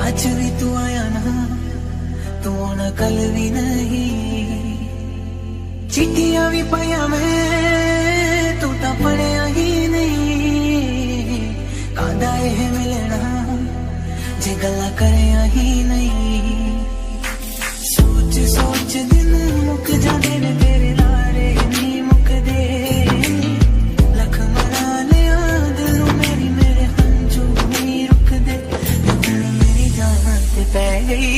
आज भी तू आया ना, तू आना कल भी नहीं। चिट्ठियां भी पाया मैं, तू तो पढ़िया ही नहीं। कादा यह मिलना जे गल्ला करिया ही नहीं। सोच सोच दिन मुक जाते ने तेरे लारे नहीं मुकदे। लख मना लिया दिल मेरी, मेरे हंझू नहीं रुकदे। लेकिन मेरी जान ते पै गई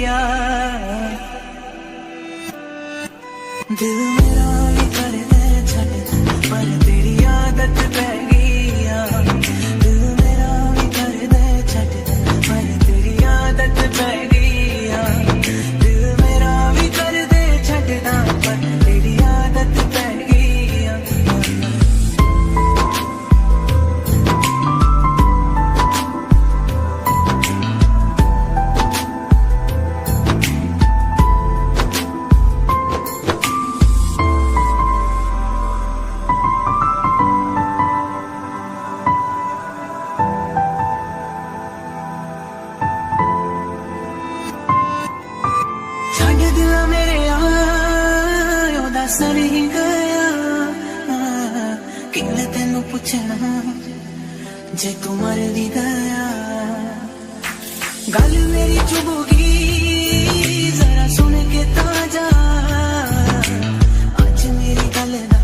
यार। दिल मेरा भी कर दे छट, पर तेरी आदत पै गई यार। दिल मेरा भी कर दे छट, पर तेरी आदत पै गई यार। दिल मेरा भी कर दे छटदा, पर तेरी आदत पै गई यार। छड़ दिला मेरे यार, ओदा सर ही गया। किन्ने तेनू पुछना जे तू मर भी गया। गल मेरी चुभोगी जरा सुन के ताजा। आज मेरी गल दा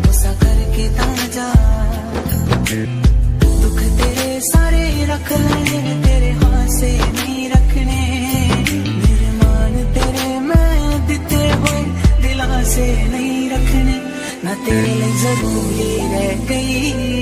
गुस्सा करके ताजा। दुख तेरे सारे रख लेने, तेरे हाथ से नहीं रखने। से नहीं रखने, ना तेरे लिए जरूरी रह गई।